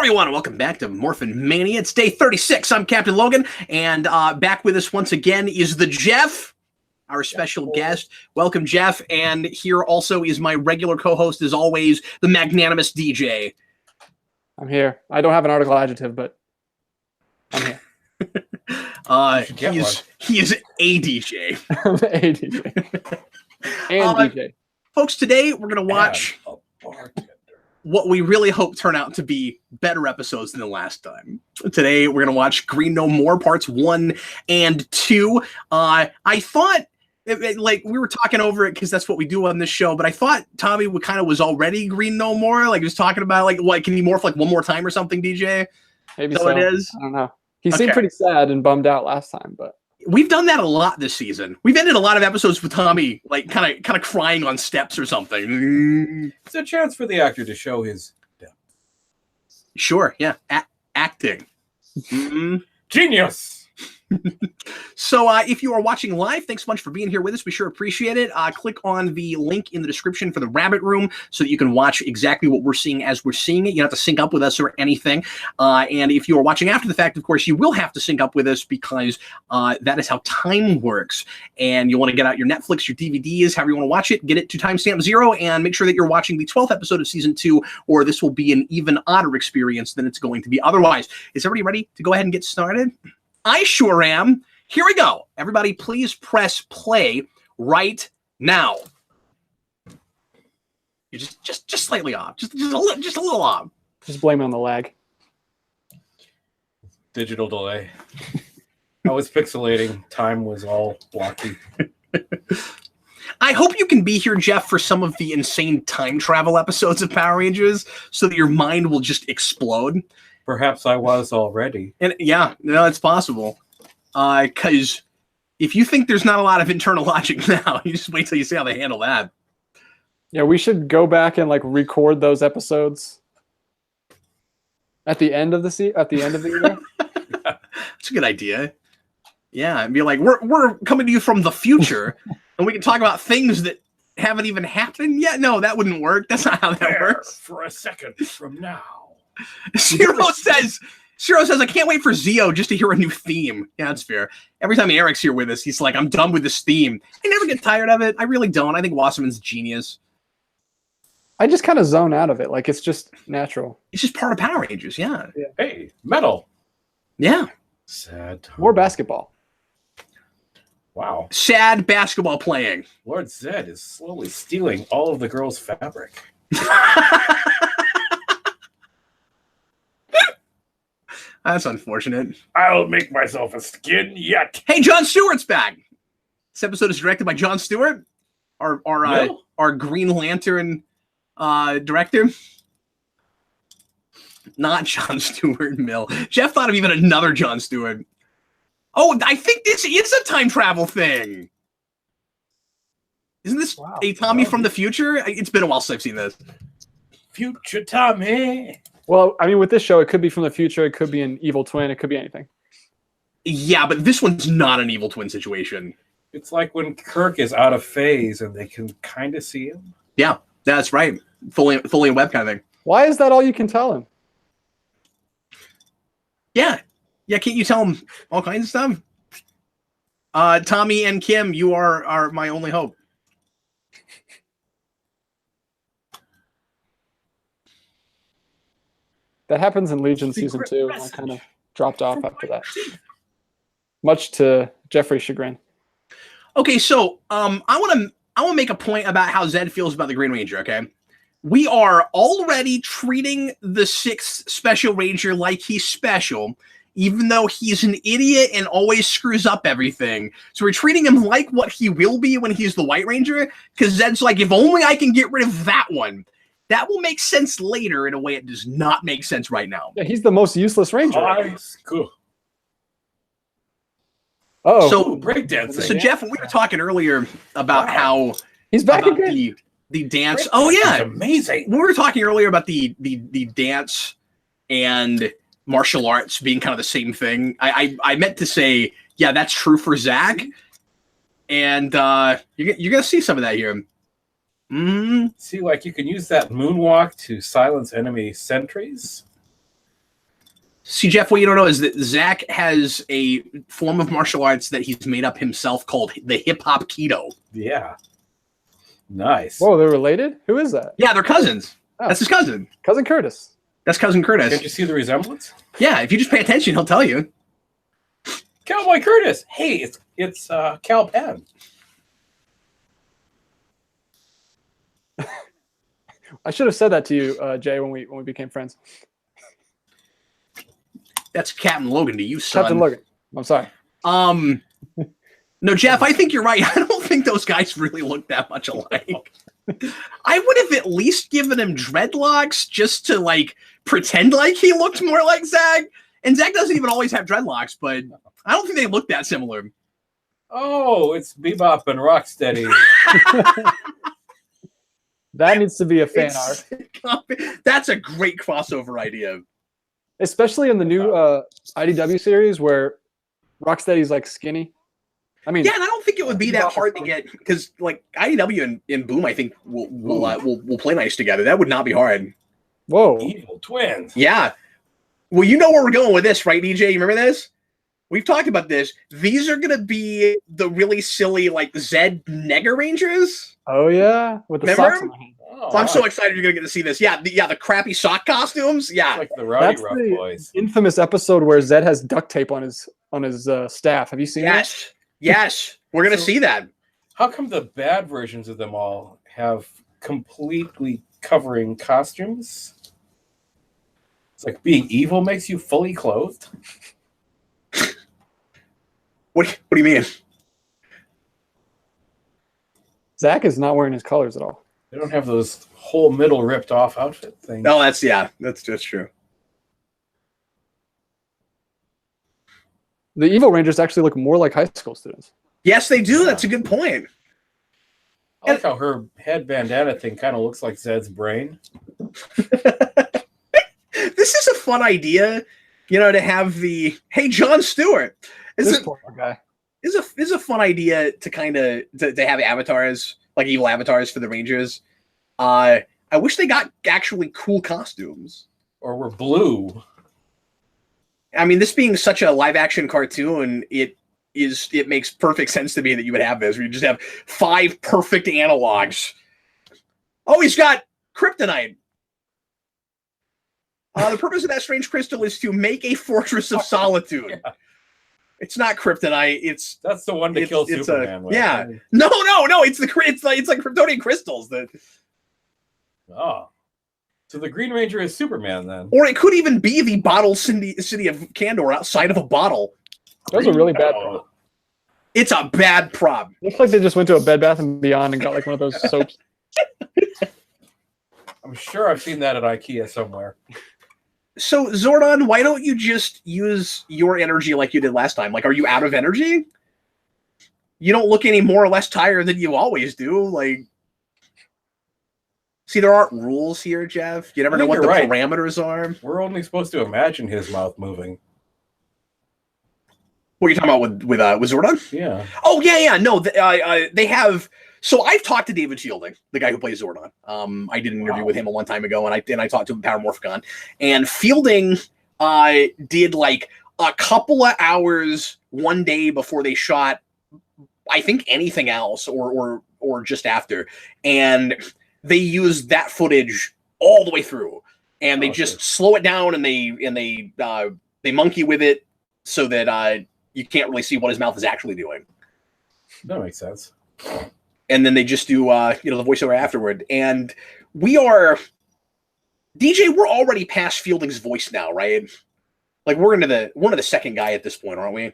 everyone, and welcome back to Morphin Mania. It's day 36. I'm Captain Logan, and back with us once again is the Jeff, our special guest. Welcome, Jeff. And here also is my regular co-host, as always, the magnanimous DJ. I'm here. I don't have an article adjective, but I'm here. He is a DJ. I'm a DJ. And DJ. Folks, today we're going to watch what we really hope turn out to be better episodes than the last time. Today we're going to watch Green No More parts 1 and 2. I thought, like, we were talking over it because that's what we do on this show, but I thought Tommy kind of was already Green No More. Like, he was talking about, like, what, can he morph like one more time or something, DJ? Maybe so. It is. I don't know. He seemed pretty sad and bummed out last time, but we've done that a lot this season. We've ended a lot of episodes with Tommy like kind of crying on steps or something. It's a chance for the actor to show his depth. Sure, yeah, acting. Genius. So if you are watching live, thanks so much for being here with us. We sure appreciate it. Click on the link in the description for the Rabbit Room so that you can watch exactly what we're seeing as we're seeing it. You don't have to sync up with us or anything. And if you are watching after the fact, of course, you will have to sync up with us because that is how time works. And you want to get out your Netflix, your DVDs, however you want to watch it, get it to timestamp 0, and make sure that you're watching the 12th episode of Season 2, or this will be an even odder experience than it's going to be otherwise. Is everybody ready to go ahead and get started? I sure am. Here we go. Everybody, please press play right now. You're just slightly off. Just a little off. Just blame it on the lag. Digital delay. I was pixelating. Time was all blocky. I hope you can be here, Jeff, for some of the insane time travel episodes of Power Rangers so that your mind will just explode. Perhaps I was already. And yeah, no, it's possible. Because if you think there's not a lot of internal logic now, you just wait till you see how they handle that. Yeah, we should go back and like record those episodes at the end of the year. That's a good idea. Yeah, and be like, we're coming to you from the future, and we can talk about things that haven't even happened yet. No, that wouldn't work. That's not how that works. For a second from now. Shiro says, I can't wait for Zio just to hear a new theme. Yeah, that's fair. Every time Eric's here with us, he's like, I'm done with this theme. I never get tired of it. I really don't. I think Wasserman's genius. I just kind of zone out of it. Like, it's just natural. It's just part of Power Rangers, yeah. Hey, metal. Yeah. Sad time. More basketball. Wow. Sad basketball playing. Lord Zed is slowly stealing all of the girls' fabric. That's unfortunate. I'll make myself a skin yet. Hey, Jon Stewart's back. This episode is directed by Jon Stewart, our Green Lantern director. Not Jon Stewart Mill. Jeff thought of even another Jon Stewart. Oh, I think this is a time travel thing. Isn't this a Tommy from the future? It's been a while since I've seen this. Future Tommy. Well, I mean, with this show, it could be from the future. It could be an evil twin. It could be anything. Yeah, but this one's not an evil twin situation. It's like when Kirk is out of phase and they can kind of see him. Yeah, that's right. Fully in web kind of thing. Why is that all you can tell him? Yeah. Yeah, can't you tell him all kinds of stuff? Tommy and Kim, you are my only hope. That happens in Legion Season 2. I kind of dropped off after that. Much to Jeffrey's chagrin. Okay, so I want to make a point about how Zed feels about the Green Ranger, okay? We are already treating the 6th Special Ranger like he's special, even though he's an idiot and always screws up everything. So we're treating him like what he will be when he's the White Ranger, because Zed's like, if only I can get rid of that one. That will make sense later in a way it does not make sense right now. Yeah, he's the most useless ranger. Cool. Oh, so breakdancing. So Jeff, we were talking earlier about how he's back again. The dance. Oh yeah, amazing. We were talking earlier about the dance and martial arts being kind of the same thing. I meant to say, yeah, that's true for Zach, and you're gonna see some of that here. See, like you can use that moonwalk to silence enemy sentries. See, Jeff, what you don't know is that Zach has a form of martial arts that he's made up himself called the hip-hop Keto. Yeah. Nice. Whoa, they're related? Who is that? Yeah, they're cousins. Oh. That's his cousin. Cousin Curtis. That's Cousin Curtis. Can't you see the resemblance? Yeah, if you just pay attention, he'll tell you. Cowboy Curtis. Hey, it's Cal Penn. I should have said that to you, Jay, when we became friends. That's Captain Logan to you, son. Captain Logan. I'm sorry. No, Jeff, I think you're right. I don't think those guys really look that much alike. I would have at least given him dreadlocks just to like pretend like he looked more like Zach. And Zach doesn't even always have dreadlocks, but I don't think they look that similar. Oh, it's Bebop and Rocksteady. That needs to be a fan art. That's a great crossover idea. Especially in the new IDW series where Rocksteady's like skinny. I mean, yeah, and I don't think it would be that hard to get because like IDW and Boom, I think will play nice together. That would not be hard. Whoa, Evil twins. Yeah. Well, you know where we're going with this, right, DJ? You remember this? We've talked about this. These are gonna be the really silly like Zed Nega Rangers. Oh yeah, with the Remember? socks on the hand. Oh, So I'm so excited you're gonna get to see this. Yeah, the crappy sock costumes. Yeah. like the Rowdy That's Rough the Boys. infamous episode where Zed has duct tape on his staff. Have you seen that? Yes. We're gonna see that. How come the bad versions of them all have completely covering costumes? It's like being evil makes you fully clothed. What do you mean? Zach is not wearing his colors at all. They don't have those whole middle ripped off outfit things. No, that's true. The Evil Rangers actually look more like high school students. Yes, they do. That's a good point. I like how her head bandana thing kind of looks like Zed's brain. This is a fun idea, to have the hey Jon Stewart. This poor guy. Is a fun idea to kind of to have avatars like evil avatars for the Rangers. I wish they got actually cool costumes. Or were blue. I mean, this being such a live action cartoon, it makes perfect sense to me that you would have this. Where you just have 5 perfect analogs. Oh, he's got kryptonite. The purpose of that strange crystal is to make a fortress of solitude. Yeah. It's not kryptonite. That's the one to kill Superman with. Yeah. No. It's like Kryptonian crystals. Oh. So the Green Ranger is Superman then. Or it could even be the bottle city of Kandor outside of a bottle. Those are really bad. Prop. It's a bad prop. Looks like they just went to a Bed Bath & Beyond and got like one of those soaps. I'm sure I've seen that at IKEA somewhere. So, Zordon, why don't you just use your energy like you did last time? Like, are you out of energy? You don't look any more or less tired than you always do. Like, see, there aren't rules here, Jeff. You never know what the parameters are. We're only supposed to imagine his mouth moving. What are you talking about with Zordon? Yeah. Oh, yeah. No, they have... So I've talked to David Fielding, the guy who plays Zordon. I did an interview with him a long time ago, and I talked to him at Paramorphicon. And Fielding did like a couple of hours one day before they shot, I think, anything else or just after. And they used that footage all the way through, and they just slow it down and they monkey with it so that you can't really see what his mouth is actually doing. That makes sense. And then they just do, the voiceover afterward. And we are, DJ, we're already past Fielding's voice now, right? Like we're into the second guy at this point, aren't we?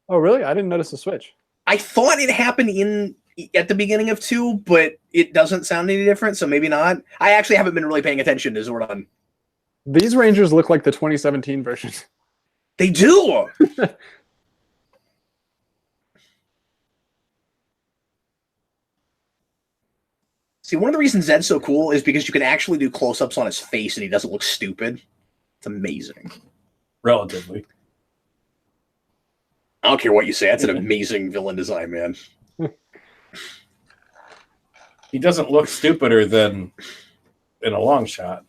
Oh, really? I didn't notice the switch. I thought it happened at the beginning of 2, but it doesn't sound any different, so maybe not. I actually haven't been really paying attention to Zordon. These Rangers look like the 2017 version. They do! See, one of the reasons Zed's so cool is because you can actually do close-ups on his face and he doesn't look stupid. It's amazing. Relatively. I don't care what you say. That's an amazing villain design, man. He doesn't look stupider than in a long shot.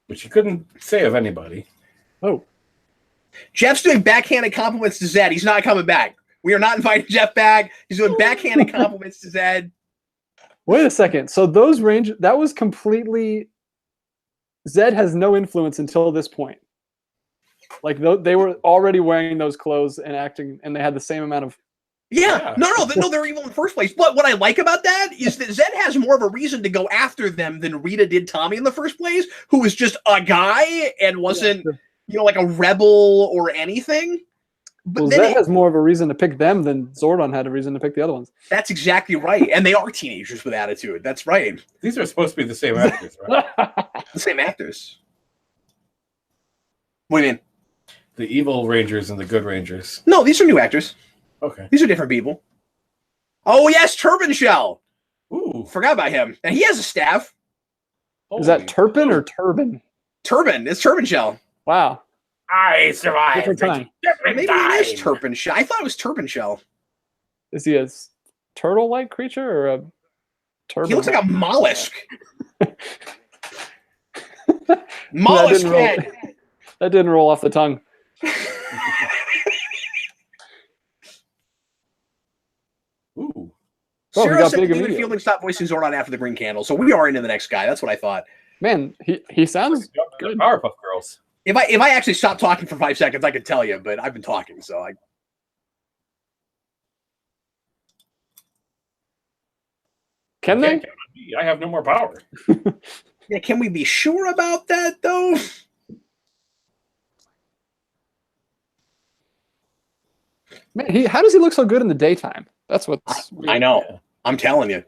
Which you couldn't say of anybody. Oh. Jeff's doing backhanded compliments to Zed. He's not coming back. We are not inviting Jeff back. He's doing backhanded compliments to Zed. Wait a second. So those that was completely... Zed has no influence until this point. Like, they were already wearing those clothes and acting, and they had the same amount of... Yeah. No, they're evil in the first place. But what I like about that is that Zed has more of a reason to go after them than Rita did Tommy in the first place, who was just a guy and wasn't, like a rebel or anything. But Zed has more of a reason to pick them than Zordon had a reason to pick the other ones. That's exactly right. And they are teenagers with attitude. That's right. These are supposed to be the same actors, right? The same actors. What do you mean? The evil Rangers and the good Rangers. No, these are new actors. Okay. These are different people. Oh, yes, Turban Shell. Ooh. Forgot about him. And he has a staff. Is that Turpin or Turban? Turban. It's Turban Shell. Wow. I survived. Different time. Maybe it is Turban Shell. I thought it was Turban Shell. Is he a turtle-like creature or a turban? He looks like a mollusk. Mollusk head. That didn't roll off the tongue. Ooh. Sarah said David Fielding stopped voicing Zordon after the green candle, so we are into the next guy. That's what I thought. Man, he sounds good. Powerpuff Girls. If I actually stopped talking for 5 seconds, I could tell you, but I've been talking, so I. Can they? I have no more power. Yeah, can we be sure about that though? Man, how does he look so good in the daytime? That's what's I know. Yeah. I'm telling you.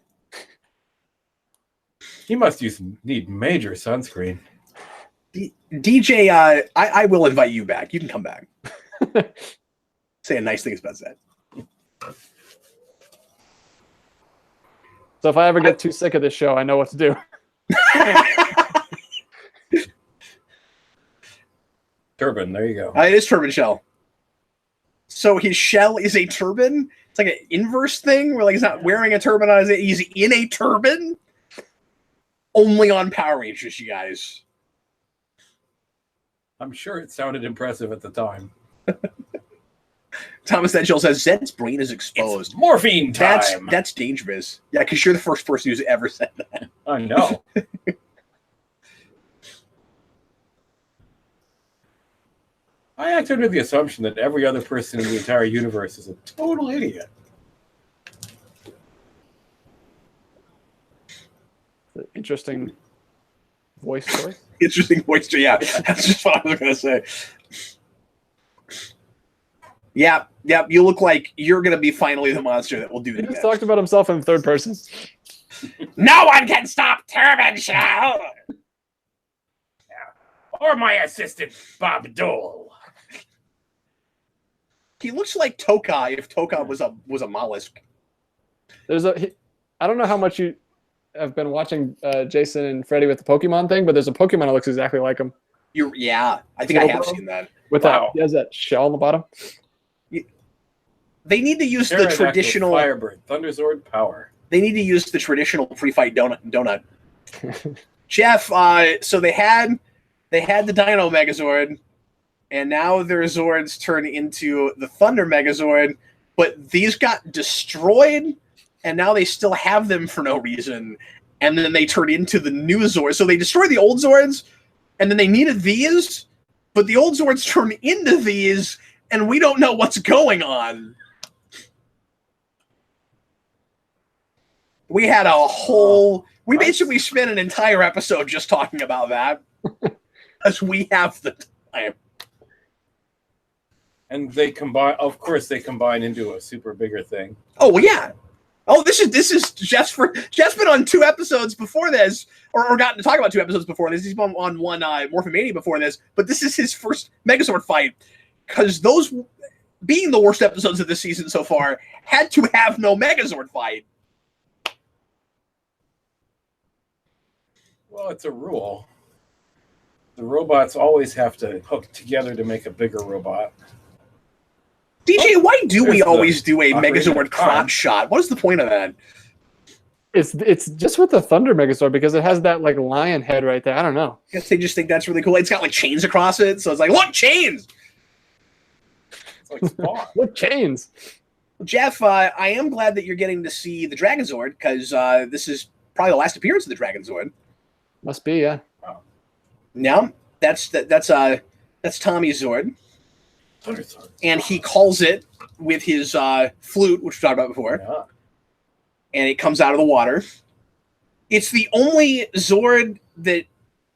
He must need major sunscreen. DJ, I will invite you back. You can come back. Saying nice things about that. So if I ever get too sick of this show, I know what to do. Turban, there you go. It is Turban Shell. So his shell is a turban? It's like an inverse thing where like he's not wearing a turban on his head. He's in a turban? Only on Power Rangers, you guys. I'm sure it sounded impressive at the time. Thomas Edgell says Zed's brain is exposed. It's morphine time. That's dangerous. Yeah, because you're the first person who's ever said that. I know. I act under the assumption that every other person in the entire universe is a total idiot. Interesting voice choice. Interesting voice choice. Yeah, that's just what I was going to say. Yeah, you look like you're going to be finally the monster that will do He that. just talked about himself in third person. No one can stop Turban Shell! Or my assistant, Bob Dole. He looks like Toka if Toka was a mollusk. I don't know how much you have been watching Jason and Freddy with the Pokemon thing, but there's a Pokemon that looks exactly like him. I think I have seen that. With he has that shell on the bottom. They need to use the traditional Firebird, Thunderzord power. They need to use the traditional pre-fight donut. Jeff, so they had the Dino Megazord, and now their Zords turn into the Thunder Megazord, but these got destroyed, and now they still have them for no reason, and then they turn into the new Zords. So they destroy the old Zords, and then they needed these, but the old Zords turn into these, and we don't know what's going on. We had a whole... We basically spent an entire episode just talking about that. Because we have the time. And they combine... Of course, they combine into a super bigger thing. Oh, yeah. Oh, this is Jeff's been on 2 episodes before this, or gotten to talk about 2 episodes before this. He's been on one Morphin Mania before this, but this is his first Megazord fight. Because those, being the worst episodes of this season so far, had to have no Megazord fight. Well, it's a rule. The robots always have to hook together to make a bigger robot. DJ, why do we always do a Megazord crotch shot? What is the point of that? It's just with the Thunder Megazord because it has that like lion head right there. I don't know. I guess they just think that's really cool. It's got like chains across it, so it's like, look, chains. It's like Spawn. Look, chains. Jeff, I am glad that you're getting to see the Dragon Zord because this is probably the last appearance of the Dragon Zord. Must be, yeah. Oh. No, that's Tommy's Zord, Thunderzord. and he calls it with his flute, which we talked about before, Yeah. and it comes out of the water. It's the only Zord that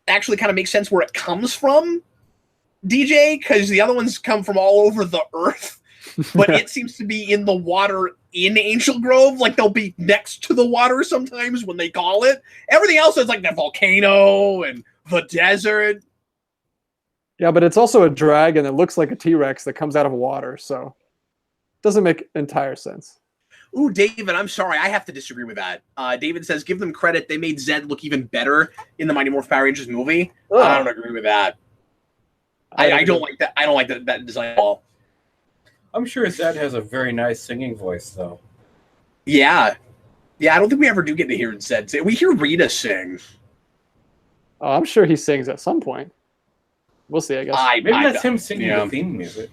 actually kind of makes sense where it comes from, DJ, because the other ones come from all over the earth. But it seems to be in the water in Angel Grove. Like they'll be next to the water sometimes when they call it. Everything else is like the volcano and the desert. Yeah, but it's also a dragon that looks like a T-Rex that comes out of water, so it doesn't make entire sense. Ooh, David, I'm sorry. I have to disagree with that. David says, give them credit. They made Zed look even better in the Mighty Morphin Power Rangers movie. Ugh. I don't agree with that. I don't like that. I don't like that design at all. I'm sure Zed has a very nice singing voice, though. Yeah. Yeah, I don't think we ever do get to hear Zed sing. We hear Rita sing. Oh, I'm sure he sings at some point. We'll see, I guess. Maybe that's him singing the theme music.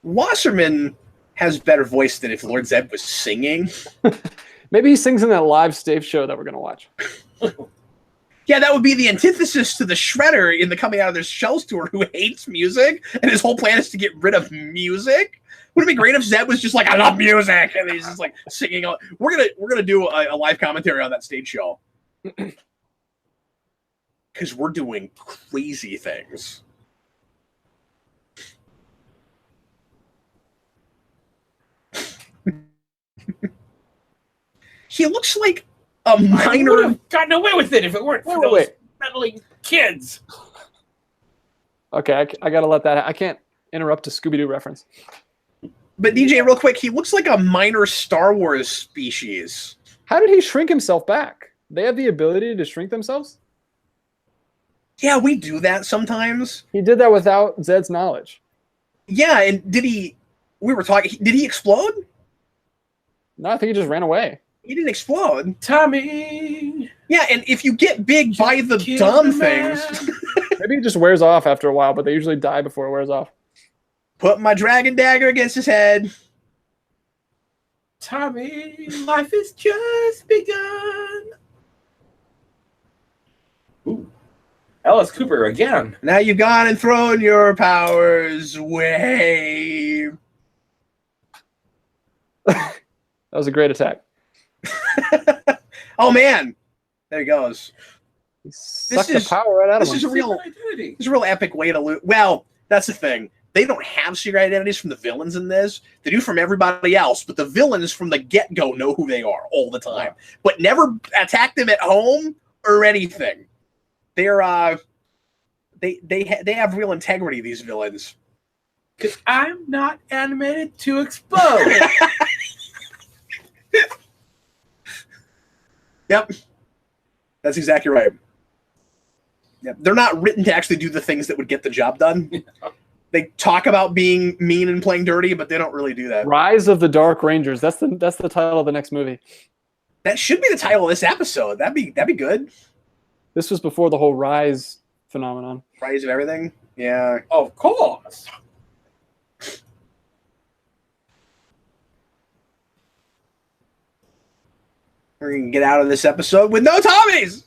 Wasserman has better voice than if Lord Zed was singing. Maybe he sings in that live stage show that we're going to watch. Yeah, that would be the antithesis to the Shredder in the Coming Out of Their Shells tour, who hates music, and his whole plan is to get rid of music. Would it be great if Zed was just like, I love music, and he's just like singing. We're gonna do a live commentary on that stage show because we're doing crazy things. He looks like a minor. I would have gotten away with it if it weren't for those meddling kids. Okay, I gotta let that. I can't interrupt a Scooby-Doo reference. But DJ, real quick, he looks like a minor Star Wars species. How did he shrink himself back? They have the ability to shrink themselves? Yeah, we do that sometimes. He did that without Zed's knowledge. Yeah, and did he explode? No, I think he just ran away. He didn't explode. Tommy! Yeah, and if you get big by the dumb things... Maybe it just wears off after a while, but they usually die before it wears off. Put my dragon dagger against his head. Tommy, life has just begun. Ooh. Alice Cooper again. Now you've gone and thrown your powers away. That was a great attack. Oh, man. There he goes. He sucked the power right out of him. This is a real epic way to lose. Well, that's the thing. They don't have secret identities from the villains in this. They do from everybody else, but the villains from the get-go know who they are all the time. But never attack them at home or anything. They're they have real integrity, these villains. Because I'm not animated to explode. Yep. That's exactly right. Yep. They're not written to actually do the things that would get the job done. They talk about being mean and playing dirty, but they don't really do that. Rise of the Dark Rangers. That's the title of the next movie. That should be the title of this episode. That'd be good. This was before the whole Rise phenomenon. Rise of everything? Yeah. Of course. We're going to get out of this episode with no Tommies!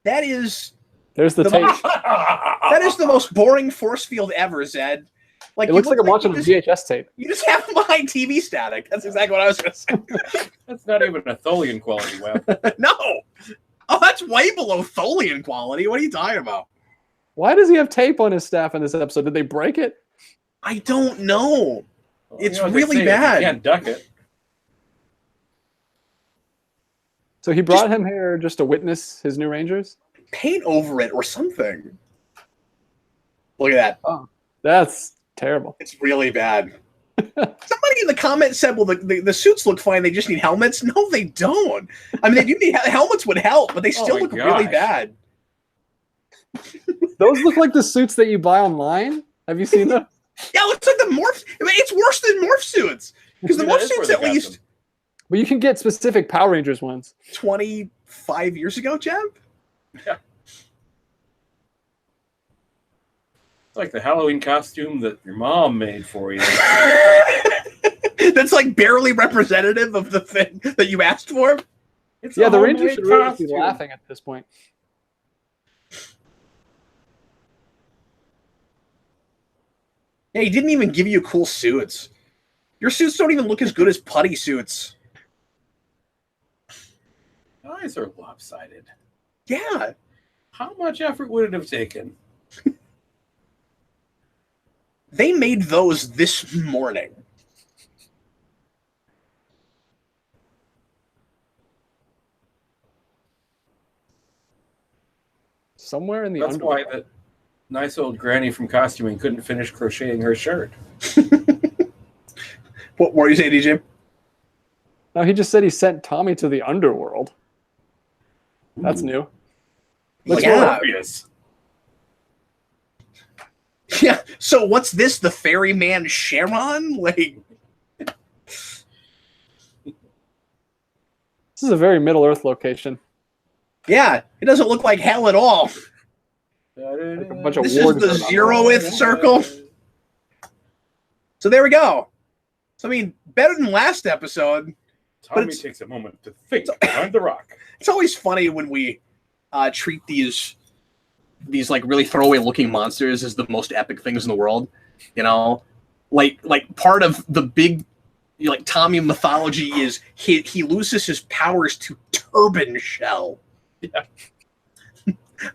There's the tape. That is the most boring force field ever, Zed. Like, it looks like I'm watching a VHS tape. You just have behind TV static. That's exactly what I was going to say. That's not even a Tholian quality web. No. Oh, that's way below Tholian quality. What are you talking about? Why does he have tape on his staff in this episode? Did they break it? I don't know. Well, it's you know really bad. You can't duck it. So he brought him here just to witness his new Rangers? Paint over it or something. Look at that. Oh, that's terrible. It's really bad. Somebody in the comments said, well, the suits look fine. They just need helmets. No, they don't. I mean, they do need helmets would help, but they still look really bad. Those look like the suits that you buy online. Have you seen them? Yeah, it looks like the morph. I mean, it's worse than morph suits because the Yeah, morph that is where suits they at got least them. Well, you can get specific Power Rangers ones. 25 years ago, Jeb. Yeah. It's like the Halloween costume that your mom made for you. That's like barely representative of the thing that you asked for. It's Yeah, a the Rangers homemade should really be costume. laughing at this point. Yeah, he didn't even give you cool suits. Your suits don't even look as good as putty suits. Eyes are lopsided. Yeah. How much effort would it have taken? They made those this morning. Somewhere in the That's underworld. why that nice old granny from costuming couldn't finish crocheting her shirt. What were you saying, DJ? No, he just said he sent Tommy to the underworld. That's Ooh. new. Like, More yeah. obvious. Yeah. So what's this? The ferryman Sharon? Like, This is a very Middle Earth location. yeah, it doesn't look like hell at all. Like a bunch of This is wards the around. zeroth circle. So there we go. So I mean, better than last episode. Tommy it's- takes a moment to think behind the rock. It's always funny when we treat these like really throwaway looking monsters as the most epic things in the world. You know, like part of the big like Tommy mythology is he loses his powers to Turban Shell. Yeah.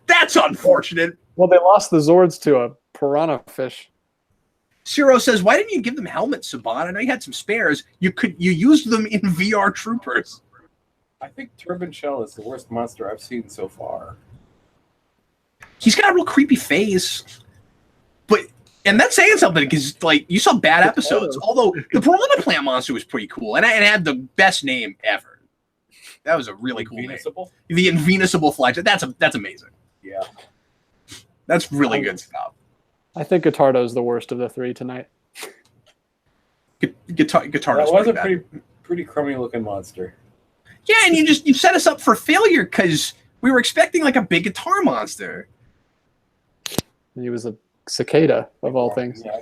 That's unfortunate. Well, they lost the Zords to a piranha fish. Ciro says, "Why didn't you give them helmets, Saban? I know you had some spares. You used them in VR Troopers." I think Turban Shell is the worst monster I've seen so far. He's got a real creepy face, and that's saying something because like you saw bad episodes. Although the Piranha Plant monster was pretty cool, and it had the best name ever. That was a really cool name. Invincible? The Invincible Flytrap. That's amazing. Yeah. That's really good stuff. I think Guitardo is the worst of the three tonight. Guitar. That was a pretty crummy looking monster. Yeah, and you set us up for failure because we were expecting like a big guitar monster. And he was a cicada of all things. Yeah.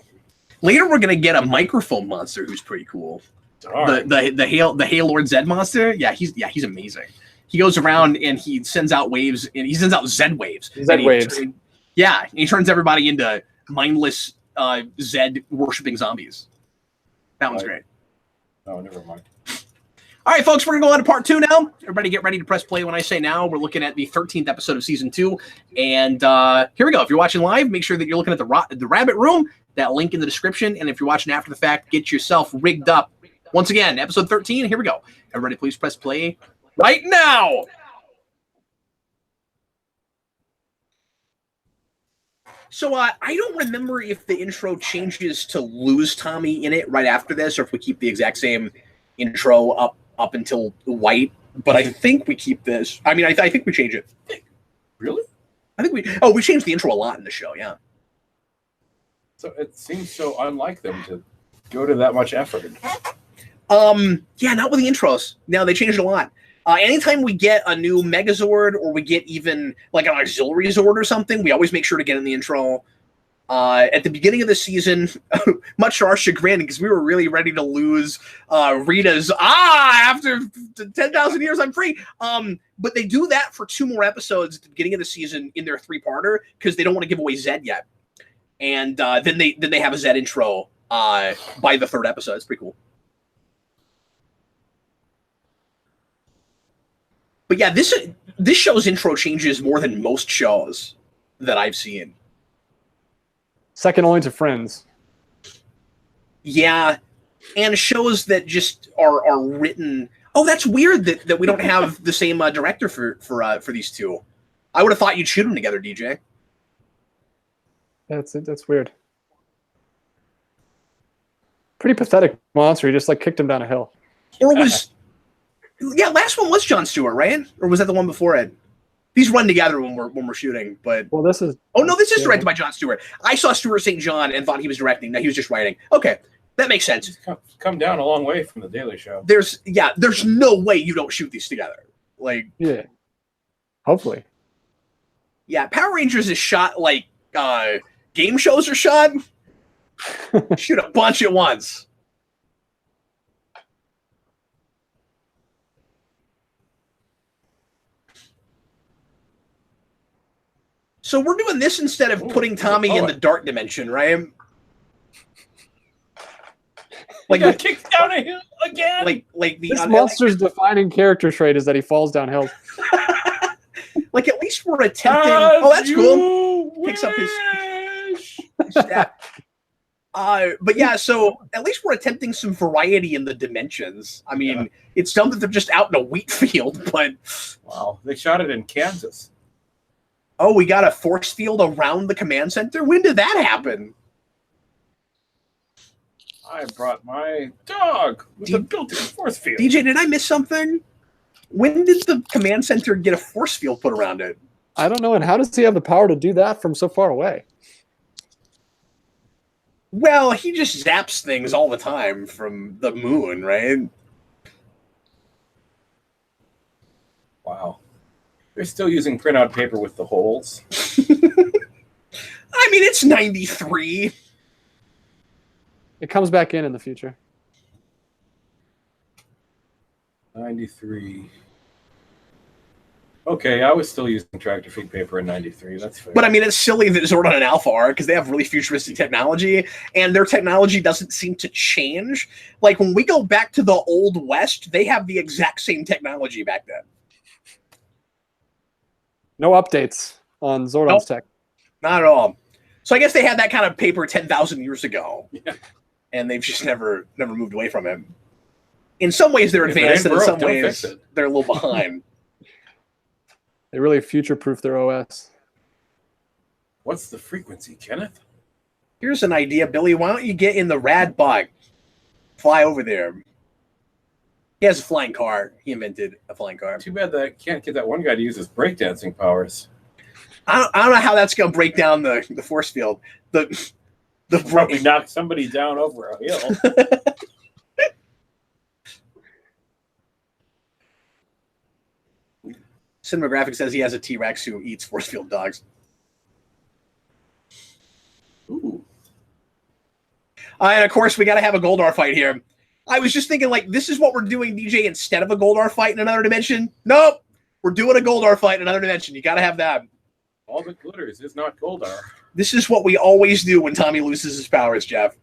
Later, we're gonna get a microphone monster who's pretty cool. Darn. The Haylord Zed monster. Yeah, he's amazing. He goes around and he sends out waves, and he sends out Zed waves. Zed waves. Yeah, and he turns everybody into mindless Zed worshipping zombies. That one's great. Oh, never mind. All right, folks, we're going to go on to part 2 now. Everybody get ready to press play when I say now. We're looking at the 13th episode of Season 2. And here we go. If you're watching live, make sure that you're looking at the Rabbit Room, that link in the description. And if you're watching after the fact, get yourself rigged up. Once again, episode 13, here we go. Everybody please press play right now. So I don't remember if the intro changes to lose Tommy in it right after this, or if we keep the exact same intro up until white. But I think we keep this. I mean, I think we change it. Really? I think we changed the intro a lot in the show. Yeah. So it seems so unlike them to go to that much effort. Yeah, not with the intros. No, they changed a lot. Anytime we get a new Megazord or we get even like an auxiliary Zord or something, we always make sure to get in the intro. At the beginning of the season, much to our chagrin, because we were really ready to lose Rita's after 10,000 years I'm free. But they do that for 2 more episodes at the beginning of the season in their 3-parter because they don't want to give away Zed yet. And then they have a Zed intro by the 3rd episode. It's pretty cool. But yeah, this show's intro changes more than most shows that I've seen. Second only to Friends. Yeah, and shows that just are written. Oh, that's weird that we don't have the same director for these two. I would have thought you'd shoot them together, DJ. That's weird. Pretty pathetic monster. He just like kicked him down a hill. Or was last one was Jon Stewart, right? Or was that the one before it? These run together when we're shooting, but Well, this is. oh no, this is directed by Jon Stewart. I saw Stuart St. John and thought he was directing. No, he was just writing. Okay, that makes sense. Come down a long way from the Daily Show. There's no way you don't shoot these together. Like, Yeah. Hopefully. yeah, Power Rangers is shot like game shows are shot. Shoot a bunch at once. So we're doing this instead of putting Tommy in the dark dimension, right? Like, got kicked down a hill again. Like the This monster's defining character trait is that he falls down hills. Like at least we're attempting. Oh, that's cool. Picks up his stat. But yeah, so at least we're attempting some variety in the dimensions. I mean, it's dumb that they're just out in a wheat field, but wow, they shot it in Kansas. Oh, we got a force field around the command center? When did that happen? I brought my dog with a built-in force field. DJ, did I miss something? When did the command center get a force field put around it? I don't know. And how does he have the power to do that from so far away? Well, he just zaps things all the time from the moon, right? Wow. They're still using printout paper with the holes. I mean, it's 93. It comes back in the future. 93. Okay, I was still using tractor feed paper in 93. That's fair. But I mean, it's silly that Zordon and Alpha are because they have really futuristic technology, and their technology doesn't seem to change. Like when we go back to the Old West, they have the exact same technology back then. No updates on Zordon's tech. Not at all. So I guess they had that kind of paper 10,000 years ago, and they've just never moved away from it. In some ways, they're advanced, and in some ways, they're a little behind. They really future-proof their OS. What's the frequency, Kenneth? Here's an idea, Billy. Why don't you get in the rad bug? Fly over there. He has a flying car. He invented a flying car. Too bad that I can't get that one guy to use his breakdancing powers. I don't know how that's going to break down the force field. The probably knock somebody down over a hill. Cinematographic says he has a T-Rex who eats force field dogs. Ooh. And of course, we got to have a Goldar fight here. I was just thinking, like, this is what we're doing, DJ, instead of a Goldar fight in another dimension. Nope. We're doing a Goldar fight in another dimension. You got to have that. All that glitters is not Goldar. This is what we always do when Tommy loses his powers, Jeff.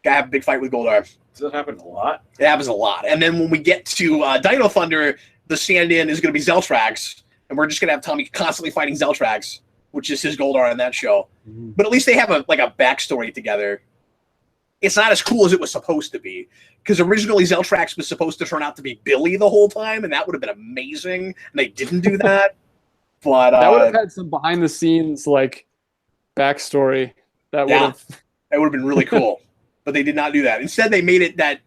Got to have a big fight with Goldar. Does that happen a lot? It happens a lot. And then when we get to Dino Thunder, the stand-in is going to be Zeltrax, and we're just going to have Tommy constantly fighting Zeltrax, which is his Goldar on that show. Mm-hmm. But at least they have a backstory together. It's not as cool as it was supposed to be, because originally Zeltrax was supposed to turn out to be Billy the whole time, and that would have been amazing, and they didn't do that. But that would have had some behind-the-scenes backstory. That would have been really cool, but they did not do that. Instead, they made it that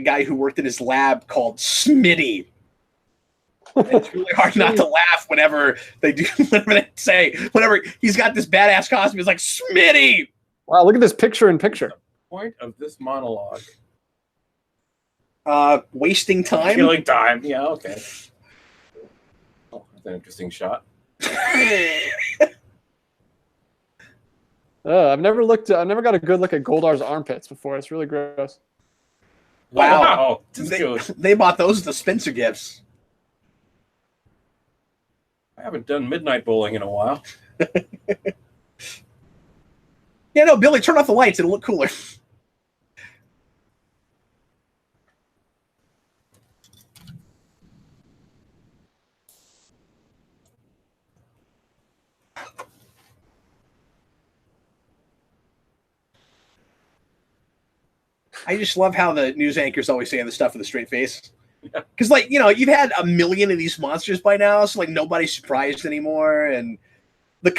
guy who worked in his lab called Smitty. It's really hard not to laugh whenever he's got this badass costume. It's like, Smitty! Wow, look at this picture-in-picture. Point of this monologue. Wasting time? Killing time, yeah, okay. Oh, that's an interesting shot. I've never got a good look at Goldar's armpits before. It's really gross. Wow. Good. They bought those as the Spencer gifts. I haven't done midnight bowling in a while. Yeah, no, Billy, turn off the lights. It'll look cooler. I just love how the news anchors always saying the stuff with a straight face. Because, you've had a million of these monsters by now, so, nobody's surprised anymore. And the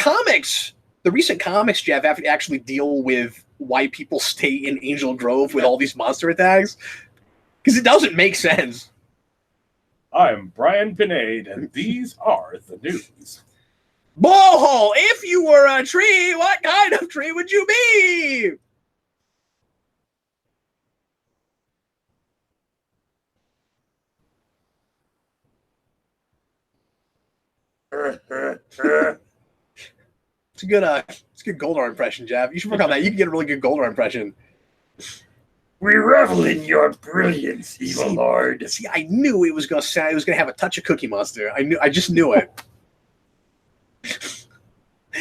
recent comics, Jeff, have to actually deal with why people stay in Angel Grove with all these monster attacks. Because it doesn't make sense. I'm Brian Pinade, and these are the news. Blowhole, if you were a tree, what kind of tree would you be? It's a good Goldar impression, Jeff. You should work on that. You can get a really good Goldar impression. We revel in your brilliance, evil lord. See, I knew it was gonna have a touch of Cookie Monster. I just knew it.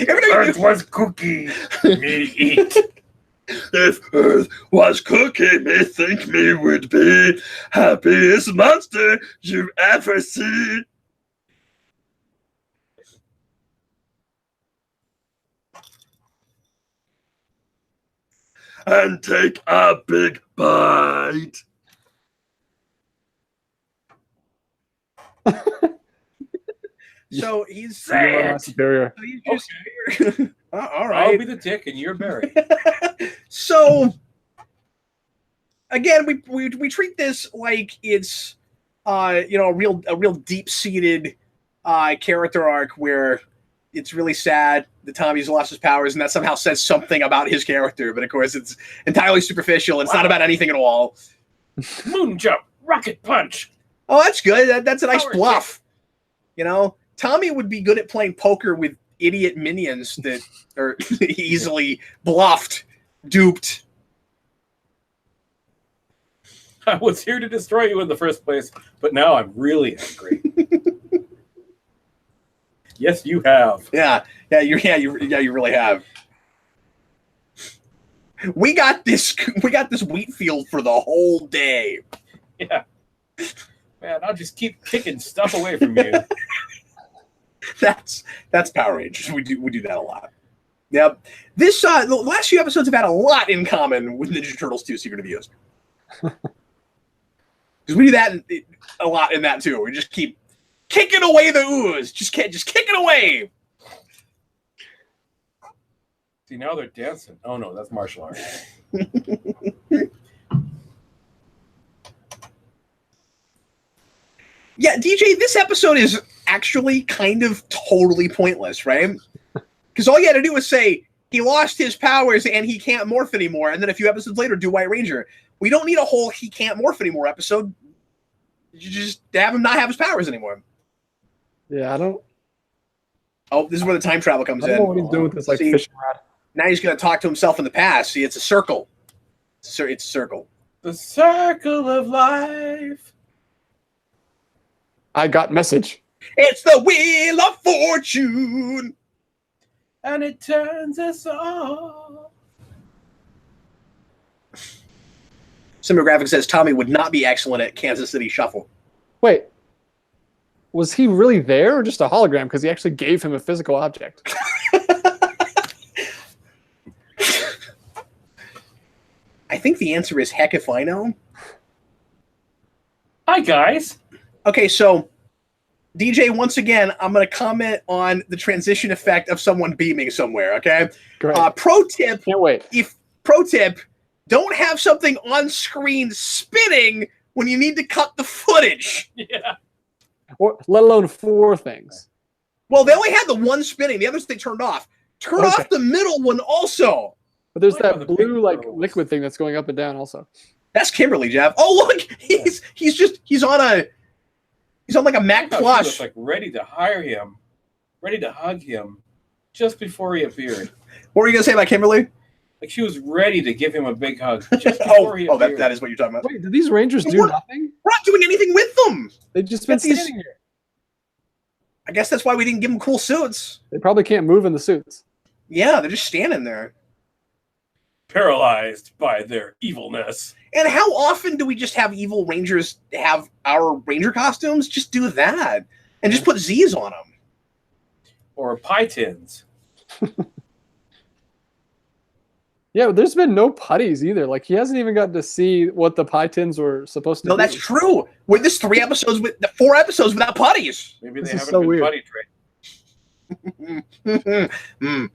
Earth was cookie, me eat. If Earth was cookie, me think me would be happiest monster you ever see. And take a big bite. So he's superior. So he's just, okay. All right. I'll be the dick and you're Barry. So again, we treat this like it's a real deep-seated character arc where it's really sad that Tommy's lost his powers, and that somehow says something about his character. But of course, it's entirely superficial. It's not about anything at all. Moon jump, rocket punch. Oh, that's good. That's a nice Power bluff. You know, Tommy would be good at playing poker with idiot minions that are easily bluffed, duped. I was here to destroy you in the first place, but now I'm really angry. Yes, you have. Yeah, you really have. We got this wheat field for the whole day. Yeah. Man, I'll just keep kicking stuff away from you. That's Power Rangers. We do that a lot. Yep. This the last few episodes have had a lot in common with Ninja Turtles 2: Secret of the Ooze. Because we do that a lot in that too. We just keep kicking away the ooze. Just kick it away. See, now they're dancing. Oh no, that's martial arts. Yeah, DJ, this episode is actually kind of totally pointless, right? Because all you had to do was say he lost his powers and he can't morph anymore, and then a few episodes later do White Ranger. We don't need a whole he can't morph anymore episode. You just have him not have his powers anymore. Yeah, I don't. Oh, this is where the time travel comes I don't in. know what he's doing with this like See, fishing rod. Now he's going to talk to himself in the past. See, it's a circle. It's a circle. The circle of life. I got message. It's the Wheel of Fortune. And it turns us all. Simographic says Tommy would not be excellent at Kansas City Shuffle. Wait, was he really there or just a hologram? Because he actually gave him a physical object. I think the answer is heck if I know. Hi, guys. Okay, so DJ, once again, I'm going to comment on the transition effect of someone beaming somewhere, okay? Great. Pro tip, Can't wait. don't have something on screen spinning when you need to cut the footage. Yeah. Or let alone 4 things. Well, they only had the one spinning. The others they turned off. Turn off the middle one also. But there's Like on that the blue big like girls. liquid thing that's going up and down also. That's Kimberly, Jeff. Oh, look, he's on like a Mac She was plush. like ready to hire him, ready to hug him, just before he appeared. What were you gonna say about Kimberly? Like she was ready to give him a big hug just before he appeared. That is what you're talking about. Wait, did these Rangers do What? nothing? We're not doing anything with them. They've just been But these- standing here. I guess that's why we didn't give them cool suits. They probably can't move in the suits. Yeah, they're just standing there. Paralyzed by their evilness. And how often do we just have evil Rangers have our Ranger costumes? Just do that. And just put Z's on them. Or pie tins. Yeah, but there's been no putties either. Like he hasn't even gotten to see what the pie tins were supposed to No, be. that's true. With this 4 episodes without putties. Maybe This they is haven't so been weird. putty trained. Mm.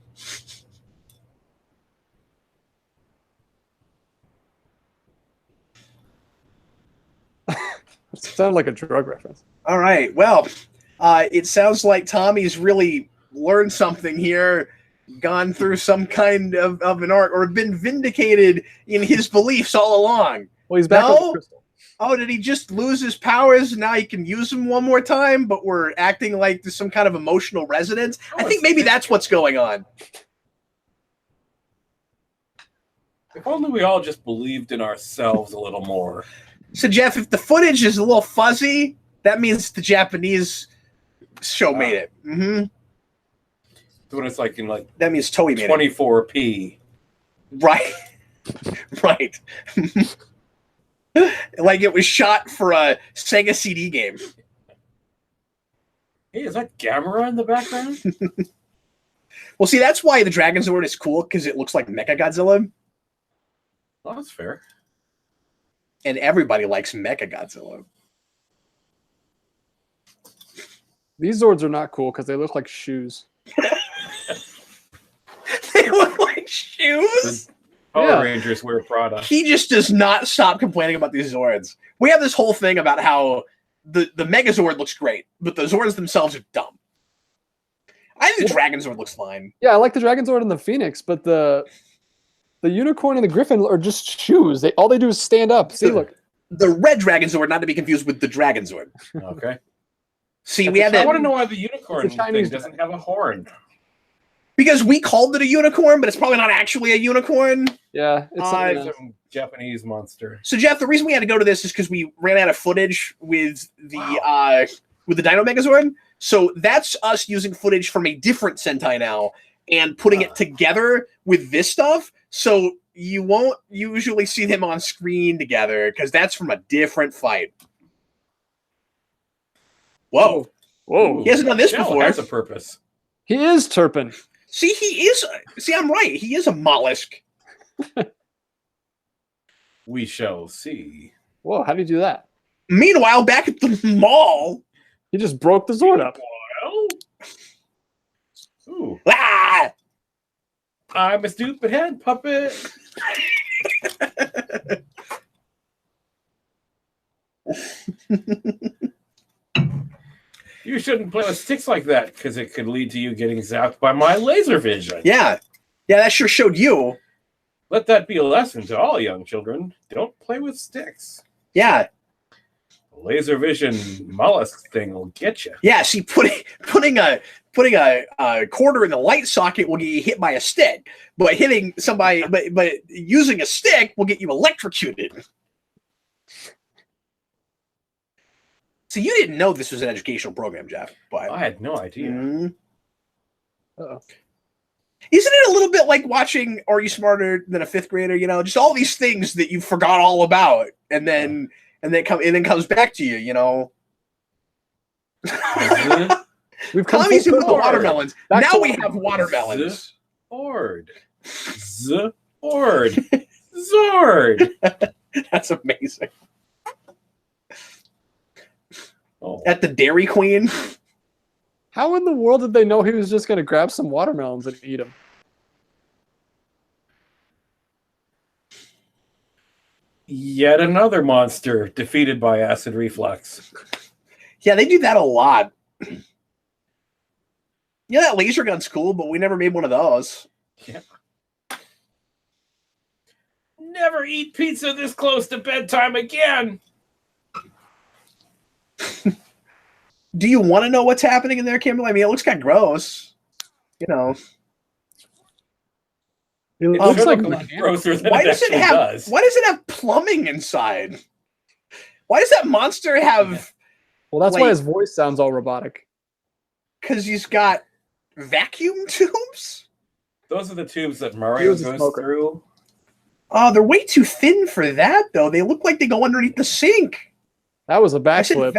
It sounded like a drug reference. All right. Well, it sounds like Tommy's really learned something here, gone through some kind of an arc, or been vindicated in his beliefs all along. Well, he's back on the crystal. Oh, did he just lose his powers? Now he can use them one more time, but we're acting like there's some kind of emotional resonance. I think maybe that's what's going on. If only we all just believed in ourselves a little more. So, Jeff, if the footage is a little fuzzy, that means the Japanese show made it. Mm-hmm. So when it's like in like that means Toei made 24p. Right. Right. Like it was shot for a Sega CD game. Hey, is that Gamera in the background? Well, see, that's why the Dragon Zord is cool, because it looks like Mechagodzilla. Well, that's fair. And everybody likes Mechagodzilla. These Zords are not cool because they look like shoes. They look like shoes? Power Rangers wear Prada. He just does not stop complaining about these Zords. We have this whole thing about how the Megazord looks great, but the Zords themselves are dumb. I think the Dragon Zord looks fine. Yeah, I like the Dragon Zord and the Phoenix, but the Unicorn and the Griffin are just shoes. All they do is stand up. See, look. The red Dragon Zord, not to be confused with the Dragon Zord. Okay. See, we had that. I want to know why the unicorn thing doesn't have a horn. Because we called it a unicorn, but it's probably not actually a unicorn. Yeah, it's some Japanese monster. So, Jeff, the reason we had to go to this is because we ran out of footage with the Dino Megazord. So that's us using footage from a different Sentai now and putting it together with this stuff. So you won't usually see them on screen together because that's from a different fight. Whoa. Whoa. He hasn't done this before. Has a purpose. He is Turpin. See, he is. See, I'm right. He is a mollusk. We shall see. Whoa, how do you do that? Meanwhile, back at the mall, he just broke the Zord up. Ooh. Ah! I'm a stupid head puppet. You shouldn't play with sticks like that because it could lead to you getting zapped by my laser vision. Yeah, that sure showed you. Let that be a lesson to all young children. Don't play with sticks. Yeah. Laser vision mollusk thing will get you. Yeah, see, putting a quarter in the light socket will get you hit by a stick, but hitting somebody, but using a stick will get you electrocuted. So you didn't know this was an educational program, Jeff. But I had no idea. Uh-oh. Isn't it a little bit like watching Are You Smarter Than a Fifth Grader? You know, just all these things that you forgot all about, and then comes back to you. You know. We've come Tommy's in with the forward. watermelons. Back Now to we have watermelons. Zord. Zord. That's amazing. Oh. At the Dairy Queen. How in the world did they know he was just going to grab some watermelons and eat them? Yet another monster defeated by acid reflux. Yeah, they do that a lot. Yeah, that laser gun's cool, but we never made one of those. Yeah. Never eat pizza this close to bedtime again. Do you want to know what's happening in there, Kimberly? I mean, it looks kind of gross. You know. It looks like grosser than Why it does it actually have? does. Why does it have plumbing inside? Why does that monster have? Well, that's why his voice sounds all robotic. Because he's got vacuum tubes. Those are the tubes that Mario goes through. Oh, they're way too thin for that, though. They look like they go underneath the sink. That was a backflip.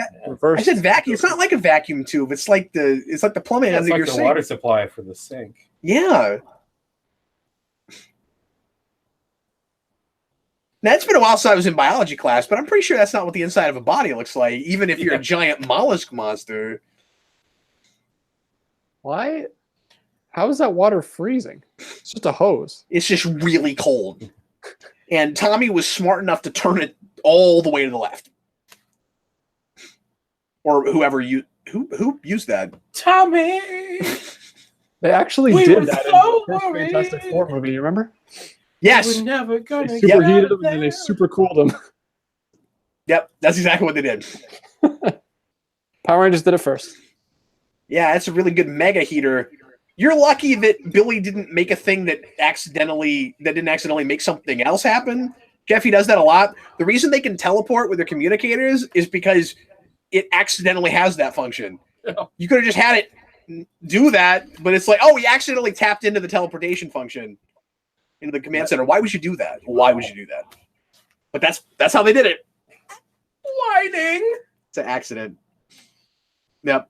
I said vacuum. It's not like a vacuum tube. It's like the plumbing under It's like your the sink. water supply for the sink. Yeah. Now, it's been a while since I was in biology class, but I'm pretty sure that's not what the inside of a body looks like, even if you're a giant mollusk monster. Why? How is that water freezing? It's just a hose. It's just really cold. And Tommy was smart enough to turn it all the way to the left. or whoever who used that. Tommy. They actually We did were that so in the first worried. Fantastic Four movie. You remember? Yes. We're never They gonna superheated get them and then they there. super cooled them. Yep. That's exactly what they did. Power Rangers did it first. Yeah, it's a really good mega heater. You're lucky that Billy didn't make a thing that didn't accidentally make something else happen. Jeffy does that a lot. The reason they can teleport with their communicators is because it accidentally has that function. Yeah. You could have just had it do that, but it's like, oh, we accidentally tapped into the teleportation function into the command center. Why would you do that? Why would you do that? But that's how they did it. Whining. It's an accident. Yep.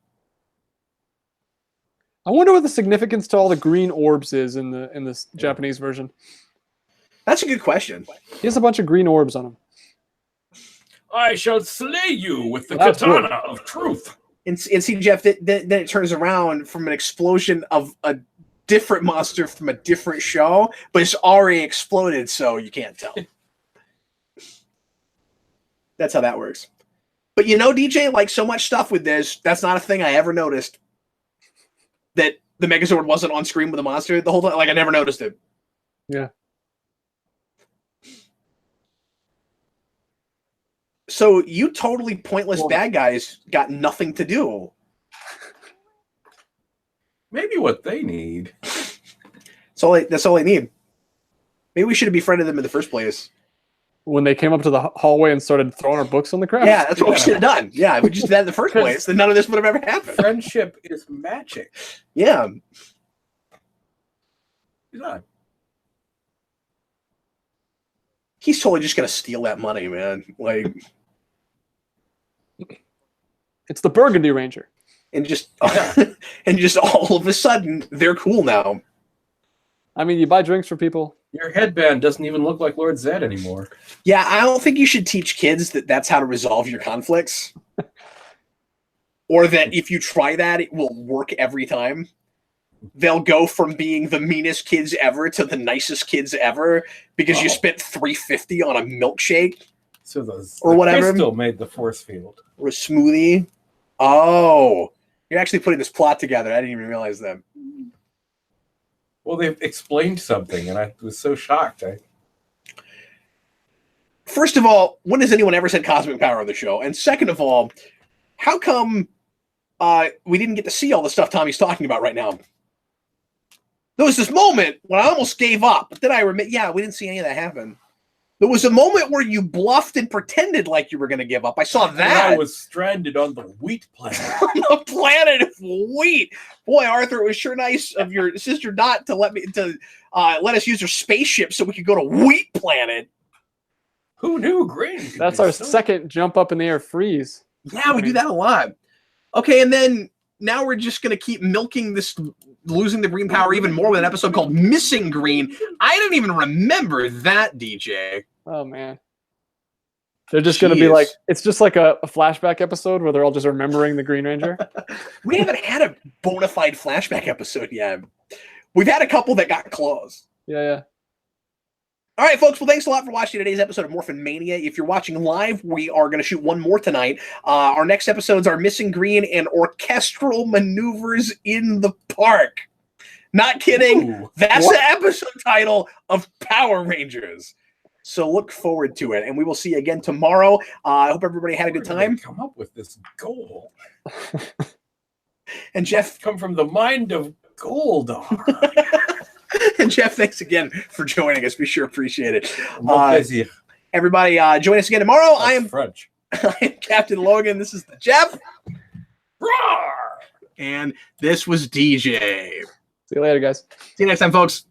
I wonder what the significance to all the green orbs is in this Japanese version. That's a good question. He has a bunch of green orbs on him. I shall slay you with the That's katana good. of truth. And see, Jeff, then it turns around from an explosion of a different monster from a different show, but it's already exploded, so you can't tell. That's how that works. But you know, DJ, like so much stuff with this, that's not a thing I ever noticed. That the Megazord wasn't on screen with the monster the whole time. Like I never noticed it. Yeah. So you totally pointless Well, bad guys got nothing to do. Maybe what they need. That's all I need. Maybe we should have befriended them in the first place. When they came up to the hallway and started throwing our books on the ground. Yeah, that's what we should have done. Yeah, if we just did that in the first place, then none of this would have ever happened. Friendship is magic. Yeah. Yeah. He's totally just gonna steal that money, man. Like, It's the Burgundy Ranger. and just and just all of a sudden they're cool now. I mean, you buy drinks for people. Your headband doesn't even look like Lord Zed anymore. Yeah, I don't think you should teach kids that that's how to resolve your conflicts, or that if you try that, it will work every time. They'll go from being the meanest kids ever to the nicest kids ever because you spent $3.50 on a milkshake So the whatever. crystal made the force field. or a smoothie. Oh, you're actually putting this plot together. I didn't even realize that. Well, they've explained something, and I was so shocked. First of all, when has anyone ever said cosmic power on the show? And second of all, how come we didn't get to see all the stuff Tommy's talking about right now? There was this moment when I almost gave up, but then I remember, yeah, we didn't see any of that happen. There was a moment where you bluffed and pretended like you were going to give up. I saw that. I was stranded on the wheat planet. On the planet of wheat. Boy, Arthur, it was sure nice of your sister Dot to let us use her spaceship so we could go to Wheat Planet. Who knew green? That's our second jump up in the air freeze. Yeah, we do that a lot. Okay, and then now we're just going to keep milking this, losing the green power even more with an episode called Missing Green. I didn't even remember that, DJ. Oh, man. They're just going to be like, it's just like a flashback episode where they're all just remembering the Green Ranger. We haven't had a bona fide flashback episode yet. We've had a couple that got close. Yeah. All right, folks. Well, thanks a lot for watching today's episode of Morphin Mania. If you're watching live, we are going to shoot one more tonight. Our next episodes are Missing Green and Orchestral Maneuvers in the Park. Not kidding. Ooh, That's the episode title of Power Rangers. So look forward to it, and we will see you again tomorrow. I hope everybody had a good time. Come up with this goal. And Jeff, Come from the mind of Goldar. and Jeff, thanks again for joining us. We sure appreciate it. Mon plaisir. Everybody, join us again tomorrow. I That's am French. Captain Logan. This is the Jeff, Roar! and this was DJ. See you later, guys. See you next time, folks.